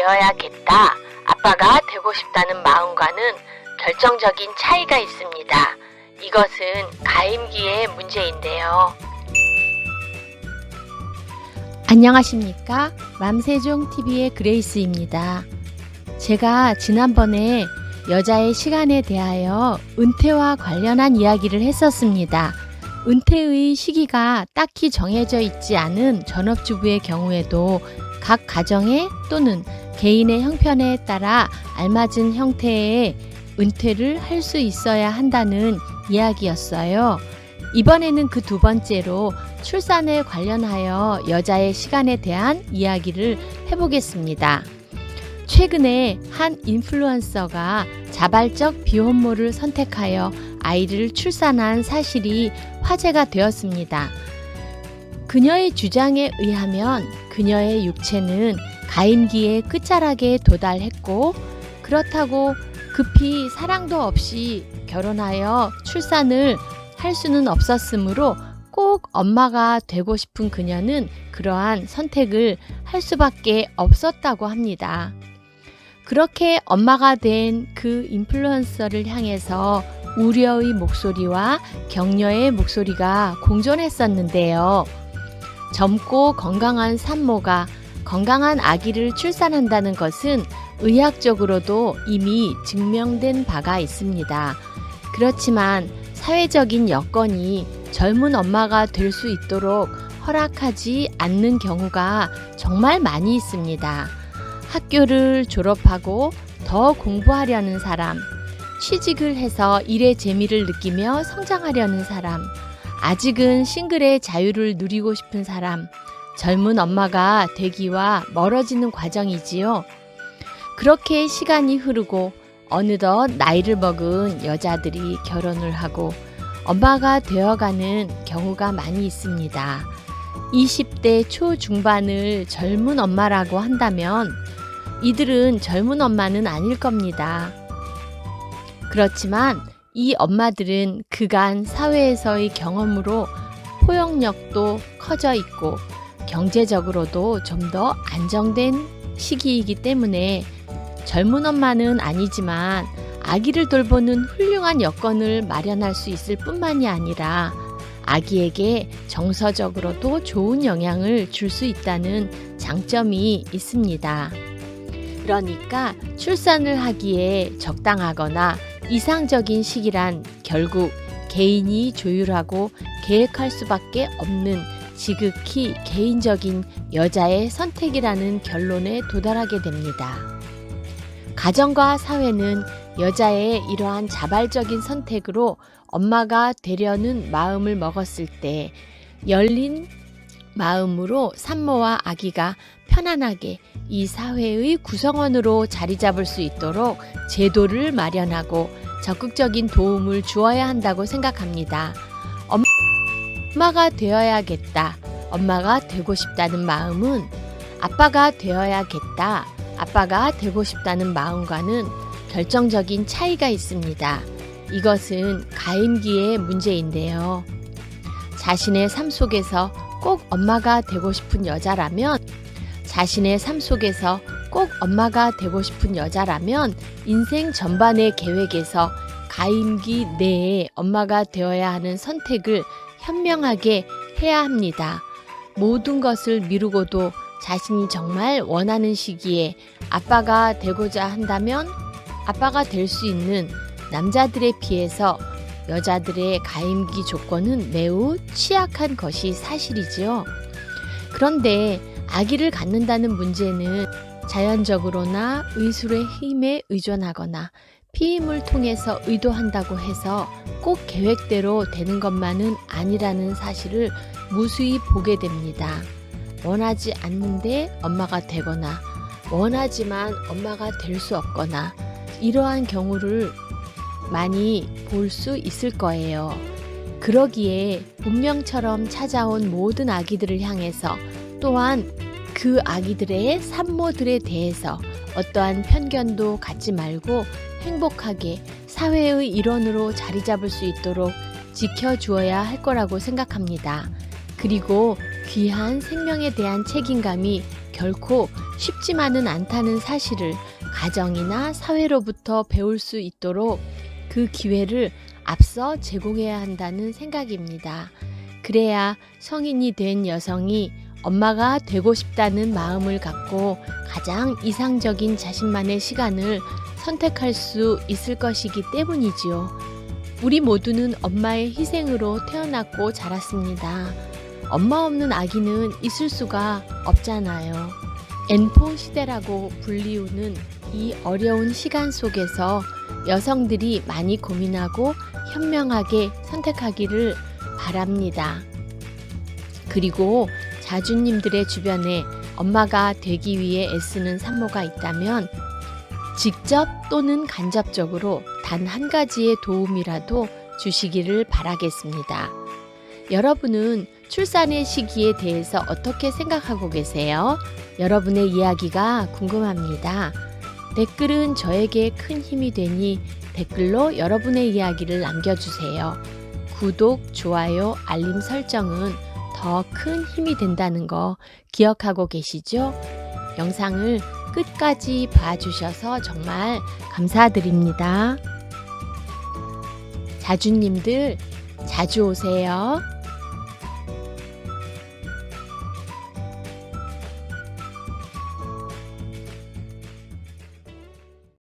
되어야겠다. 아빠가 되고 싶다는 마음과는 결정적인 차이가 있습니다. 이것은 가임기의 문제인데요. 안녕하십니까? 맘세종TV의 그레이스입니다. 제가 지난번에 여자의 시간에 대하여 은퇴와 관련한 이야기를 했었습니다. 은퇴의 시기가 딱히 정해져 있지 않은 전업주부의 경우에도 각 가정에 또는 개인의 형편에 따라 알맞은 형태의 은퇴를 할 수 있어야 한다는 이야기였어요. 이번에는 그 두 번째로 출산에 관련하여 여자의 시간에 대한 이야기를 해보겠습니다. 최근에 한 인플루언서가 자발적 비혼모를 선택하여 아이를 출산한 사실이 화제가 되었습니다. 그녀의 주장에 의하면 그녀의 육체는 가임기의 끝자락에 도달했고, 그렇다고 급히 사랑도 없이 결혼하여 출산을 할 수는 없었으므로 꼭 엄마가 되고 싶은 그녀는 그러한 선택을 할 수밖에 없었다고 합니다. 그렇게 엄마가 된 그 인플루언서를 향해서 우려의 목소리와 격려의 목소리가 공존했었는데요. 젊고 건강한 산모가 건강한 아기를 출산한다는 것은 의학적으로도 이미 증명된 바가 있습니다. 그렇지만 사회적인 여건이 젊은 엄마가 될 수 있도록 허락하지 않는 경우가 정말 많이 있습니다. 학교를 졸업하고 더 공부하려는 사람, 취직을 해서 일의 재미를 느끼며 성장하려는 사람, 아직은 싱글의 자유를 누리고 싶은 사람, 젊은 엄마가 되기와 멀어지는 과정이지요. 그렇게 시간이 흐르고 어느덧 나이를 먹은 여자들이 결혼을 하고 엄마가 되어가는 경우가 많이 있습니다. 20대 초중반을 젊은 엄마라고 한다면 이들은 젊은 엄마는 아닐 겁니다. 그렇지만 이 엄마들은 그간 사회에서의 경험으로 포용력도 커져 있고 경제적으로도 좀 더 안정된 시기이기 때문에 젊은 엄마는 아니지만 아기를 돌보는 훌륭한 여건을 마련할 수 있을 뿐만이 아니라 아기에게 정서적으로도 좋은 영향을 줄 수 있다는 장점이 있습니다. 그러니까 출산을 하기에 적당하거나 이상적인 시기란 결국 개인이 조율하고 계획할 수밖에 없는 지극히 개인적인 여자의 선택이라는 결론에 도달하게 됩니다. 가정과 사회는 여자의 이러한 자발적인 선택으로 엄마가 되려는 마음을 먹었을 때 열린 마음으로 산모와 아기가 편안하게 이 사회의 구성원으로 자리 잡을 수 있도록 제도를 마련하고 적극적인 도움을 주어야 한다고 생각합니다. 엄마가 되어야겠다. 엄마가 되고 싶다는 마음은 아빠가 되어야겠다. 아빠가 되고 싶다는 마음과는 결정적인 차이가 있습니다. 이것은 가임기의 문제인데요. 자신의 삶 속에서 꼭 엄마가 되고 싶은 여자라면 인생 전반의 계획에서 가임기 내에 엄마가 되어야 하는 선택을 현명하게 해야 합니다. 모든 것을 미루고도 자신이 정말 원하는 시기에 아빠가 되고자 한다면 아빠가 될 수 있는 남자들에 비해서 여자들의 가임기 조건은 매우 취약한 것이 사실이지요. 그런데 아기를 갖는다는 문제는 자연적으로나 의술의 힘에 의존하거나 피임을 통해서 의도한다고 해서 꼭 계획대로 되는 것만은 아니라는 사실을 무수히 보게 됩니다. 원하지 않는데 엄마가 되거나 원하지만 엄마가 될 수 없거나 이러한 경우를 많이 볼 수 있을 거예요. 그러기에 운명처럼 찾아온 모든 아기들을 향해서 또한 그 아기들의 산모들에 대해서 어떠한 편견도 갖지 말고 행복하게 사회의 일원으로 자리 잡을 수 있도록 지켜주어야 할 거라고 생각합니다. 그리고 귀한 생명에 대한 책임감이 결코 쉽지만은 않다는 사실을 가정이나 사회로부터 배울 수 있도록 그 기회를 앞서 제공해야 한다는 생각입니다. 그래야 성인이 된 여성이 엄마가 되고 싶다는 마음을 갖고 가장 이상적인 자신만의 시간을 선택할 수 있을 것이기 때문이지요. 우리 모두는 엄마의 희생으로 태어났고 자랐습니다. 엄마 없는 아기는 있을 수가 없잖아요. N포 시대라고 불리우는 이 어려운 시간 속에서 여성들이 많이 고민하고 현명하게 선택하기를 바랍니다. 그리고 자주님들의 주변에 엄마가 되기 위해 애쓰는 산모가 있다면 직접 또는 간접적으로 단 한 가지의 도움이라도 주시기를 바라겠습니다. 여러분은 출산의 시기에 대해서 어떻게 생각하고 계세요? 여러분의 이야기가 궁금합니다. 댓글은 저에게 큰 힘이 되니 댓글로 여러분의 이야기를 남겨주세요. 구독, 좋아요, 알림 설정은 더 큰 힘이 된다는 거 기억하고 계시죠? 영상을 끝까지 봐주셔서 정말 감사드립니다. 자주님들 자주 오세요.